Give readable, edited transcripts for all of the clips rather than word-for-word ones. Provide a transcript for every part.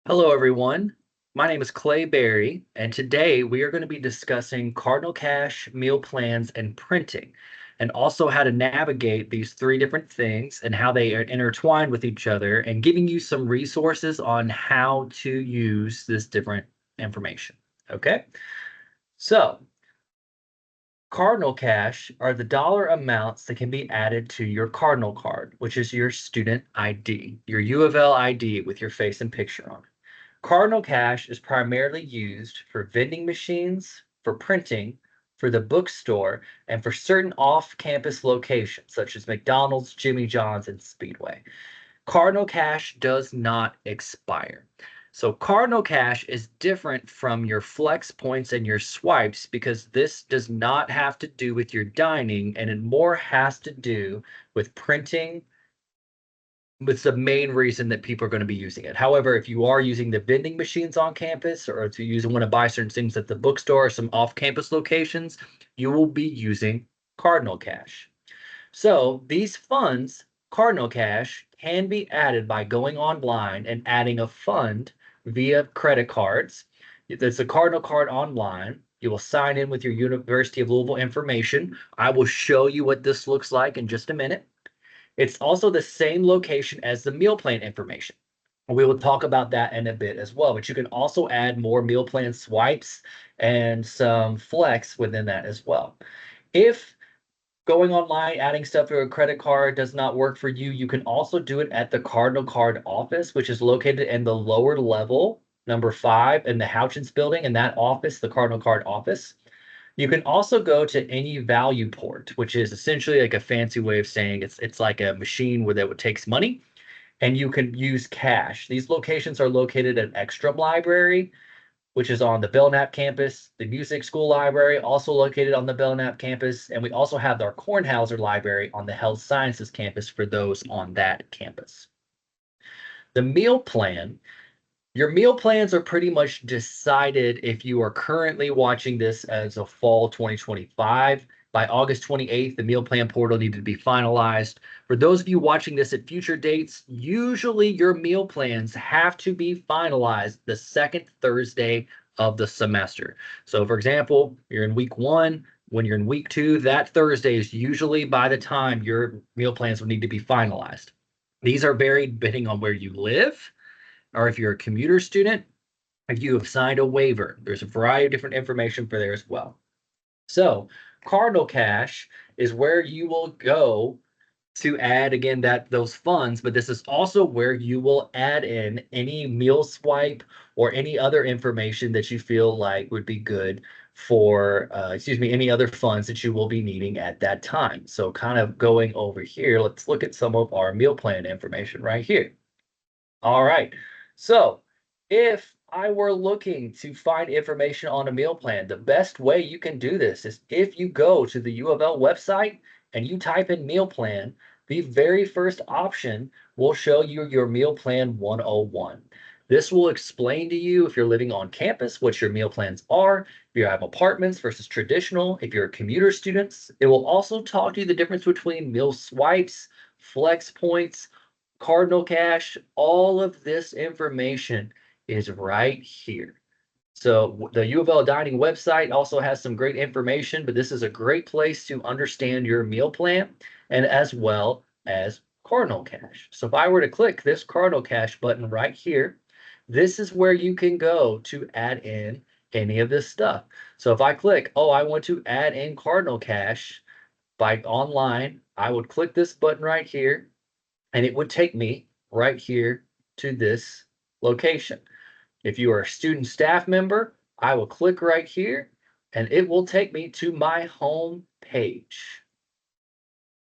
Hello, everyone. My name is Clay Berry, and today we are going to be discussing Cardinal Cash, meal plans, and printing, and also how to navigate these three different things and how they are intertwined with each other, and giving you some resources on how to use this different information. Okay, so Cardinal Cash are the dollar amounts that can be added to your Cardinal card, which is your student ID, your U of L ID with your face and picture on it. Cardinal Cash is primarily used for vending machines, for printing, for the bookstore, and for certain off-campus locations such as McDonald's, Jimmy John's, and Speedway. Cardinal Cash does not expire. So Cardinal Cash is different from your flex points and your swipes because this does not have to do with your dining and it more has to do with printing. It's the main reason that people are going to be using it. However, if you are using the vending machines on campus or if you want to buy certain things at the bookstore or some off-campus locations, you will be using Cardinal Cash. So these funds, Cardinal Cash, can be added by going online and adding a fund via credit cards. There's a Cardinal card online. You will sign in with your University of Louisville information. I will show you what this looks like in just a minute. It's also the same location as the meal plan information. We will talk about that in a bit as well, but you can also add more meal plan swipes and some flex within that as well. If going online, adding stuff to a credit card does not work for you, you can also do it at the Cardinal Card office, which is located in the lower level, number 5, in the Houchins building. In that office, the Cardinal Card office. You can also go to any value port, which is essentially like a fancy way of saying it's like a machine where that takes money and you can use cash. These locations are located at Extreme Library, which is on the Belknap campus, the Music School Library, also located on the Belknap campus, and we also have our Kornhauser Library on the Health Sciences campus for those on that campus. The meal plan, your meal plans are pretty much decided if you are currently watching this as a fall 2025. By August 28th, the meal plan portal needed to be finalized. For those of you watching this at future dates, usually your meal plans have to be finalized the second Thursday of the semester. So, for example, you're in week 1. When you're in week 2, that Thursday is usually by the time your meal plans will need to be finalized. These are varied depending on where you live or if you're a commuter student, if you have signed a waiver. There's a variety of different information for there as well. So Cardinal Cash is where you will go to add again that those funds, but this is also where you will add in any meal swipe or any other information that you feel like would be good for any other funds that you will be needing at that time. So kind of going over here, let's look at some of our meal plan information right here. All right. So if I were looking to find information on a meal plan, the best way you can do this is if you go to the U of L website and you type in meal plan, the very first option will show you your meal plan 101. This will explain to you if you're living on campus, what your meal plans are, if you have apartments versus traditional, if you're a commuter students. It will also talk to you the difference between meal swipes, flex points, Cardinal Cash, all of this information is right here. So the U of L dining website also has some great information, but this is a great place to understand your meal plan and as well as Cardinal Cash. So if I were to click this Cardinal Cash button right here, this is where you can go to add in any of this stuff. So if I click, oh, I want to add in Cardinal Cash by online, I would click this button right here and it would take me right here to this location. If you are a student staff member, I will click right here and it will take me to my home page.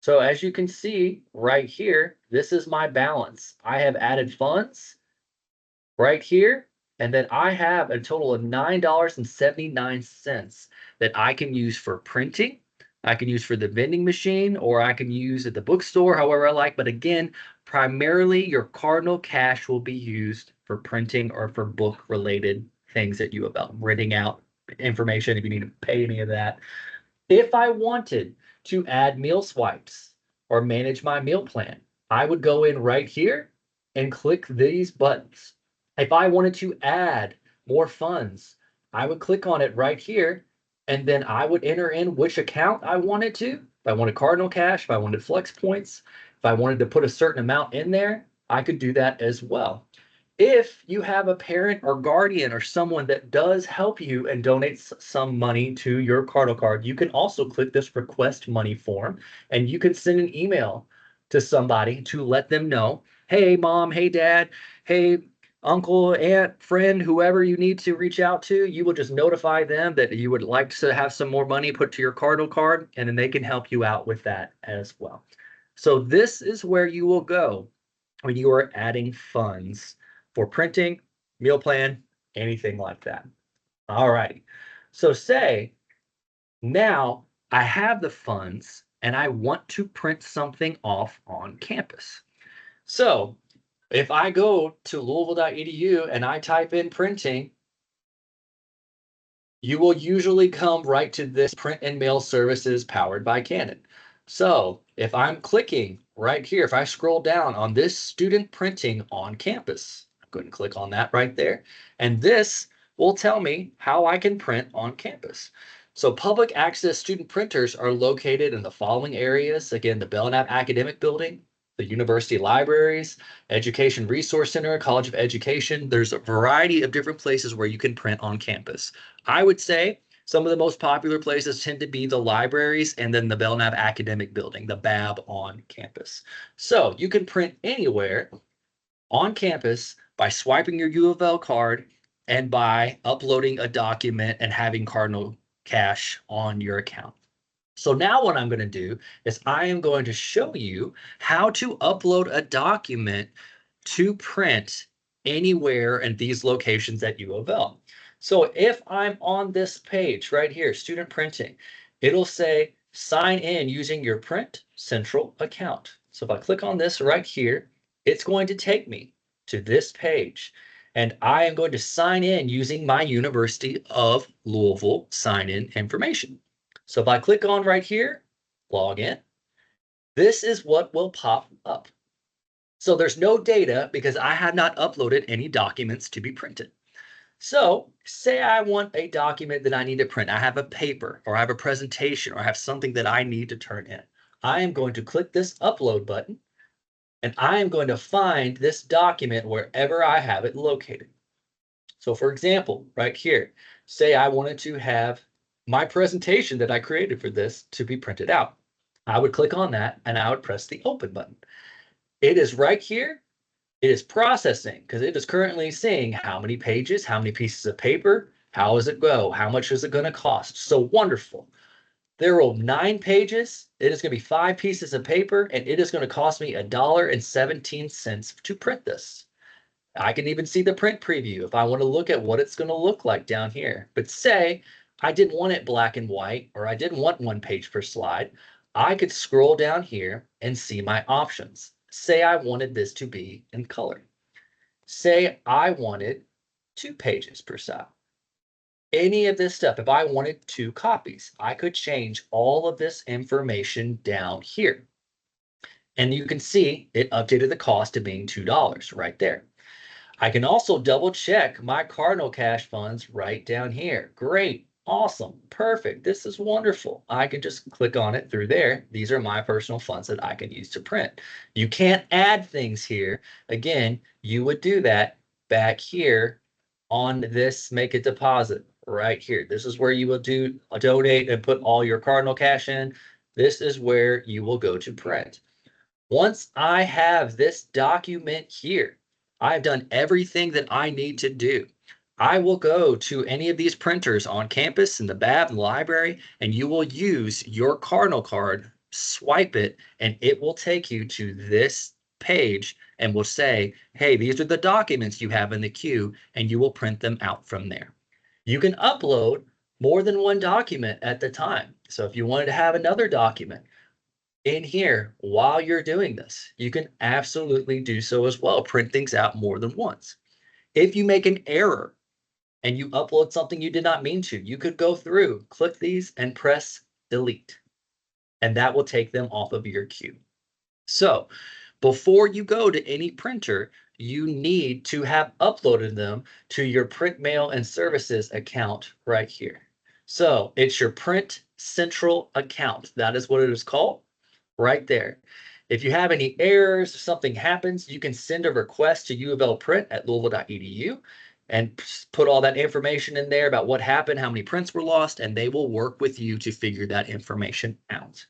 So as you can see right here, this is my balance. I have added funds right here, and then I have a total of $9.79 that I can use for printing. I can use for the vending machine, or I can use at the bookstore, however I like. But again, primarily your Cardinal Cash will be used for printing or for book related things that you about renting out information if you need to pay any of that. If I wanted to add meal swipes or manage my meal plan, I would go in right here and click these buttons. If I wanted to add more funds, I would click on it right here, and then I would enter in which account I wanted to. If I wanted Cardinal Cash, if I wanted Flex Points, if I wanted to put a certain amount in there, I could do that as well. If you have a parent or guardian or someone that does help you and donates some money to your Cardinal card, you can also click this request money form and you can send an email to somebody to let them know, hey, mom, hey, dad, hey, uncle, aunt, friend, whoever you need to reach out to, you will just notify them that you would like to have some more money put to your Cardinal card, and then they can help you out with that as well. So this is where you will go when you are adding funds for printing, meal plan, anything like that. All right. So say now I have the funds and I want to print something off on campus. So if I go to louisville.edu and I type in printing, you will usually come right to this print and mail services powered by Canon. So if I'm clicking right here, if I scroll down on this student printing on campus, I'm going to click on that right there. And this will tell me how I can print on campus. So public access student printers are located in the following areas. Again, the Belknap Academic Building, the university libraries, Education Resource Center, College of Education. There's a variety of different places where you can print on campus. I would say some of the most popular places tend to be the libraries and then the Belknap Academic Building, the BAB on campus. So you can print anywhere on campus by swiping your U of L card and by uploading a document and having Cardinal Cash on your account. So now what I'm going to do is I am going to show you how to upload a document to print anywhere in these locations at U of L. So if I'm on this page right here, student printing, it'll say sign in using your Print Central account. So if I click on this right here, it's going to take me to this page. And I am going to sign in using my University of Louisville sign-in information. So if I click on right here, log in, this is what will pop up. So there's no data because I have not uploaded any documents to be printed. So say I want a document that I need to print. I have a paper or I have a presentation or I have something that I need to turn in. I am going to click this upload button and I am going to find this document wherever I have it located. So for example, right here, say I wanted to have my presentation that I created for this to be printed out. I would click on that and I would press the open button. It is right here. It is processing because it is currently seeing how many pages, how many pieces of paper, how does it go, how much is it going to cost. So wonderful. There are 9 pages. It is going to be 5 pieces of paper, and it is going to cost me $1.17 to print this. I can even see the print preview if I want to look at what it's going to look like down here. But say I didn't want it black and white, or I didn't want 1 page per slide, I could scroll down here and see my options. Say I wanted this to be in color. Say I wanted 2 pages per side. Any of this stuff, if I wanted 2 copies, I could change all of this information down here. And you can see it updated the cost to being $2 right there. I can also double check my Cardinal Cash funds right down here. Great, awesome, perfect. This is wonderful. I can just click on it through there. These are my personal funds that I can use to print. You can't add things here. Again, you would do that back here on this make a deposit right here. This is where you will do a donate and put all your Cardinal Cash in. This is where you will go to print. Once I have this document here, I've done everything that I need to do. I will go to any of these printers on campus in the BAB and the library, and you will use your Cardinal card, swipe it, and it will take you to this page and will say, hey, these are the documents you have in the queue, and you will print them out from there. You can upload more than 1 document at the time. So if you wanted to have another document, in here while you're doing this, you can absolutely do so as well. Print things out more than once. If you make an error and you upload something you did not mean to, you could go through, click these and press delete, and that will take them off of your queue. So before you go to any printer, you need to have uploaded them to your print mail and services account right here. So it's your Print Central account. That is what it is called right there. If you have any errors, if something happens, you can send a request to U of L Print at louisville.edu and put all that information in there about what happened, how many prints were lost, and they will work with you to figure that information out.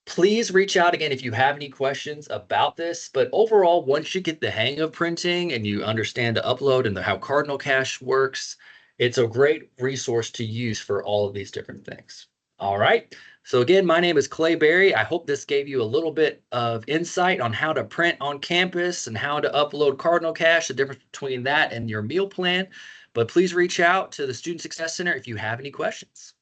Please reach out again if you have any questions about this. But overall, once you get the hang of printing and you understand the upload and how Cardinal Cash works, it's a great resource to use for all of these different things. All right. So again, my name is Clay Berry. I hope this gave you a little bit of insight on how to print on campus and how to upload Cardinal Cash, the difference between that and your meal plan. But please reach out to the Student Success Center if you have any questions.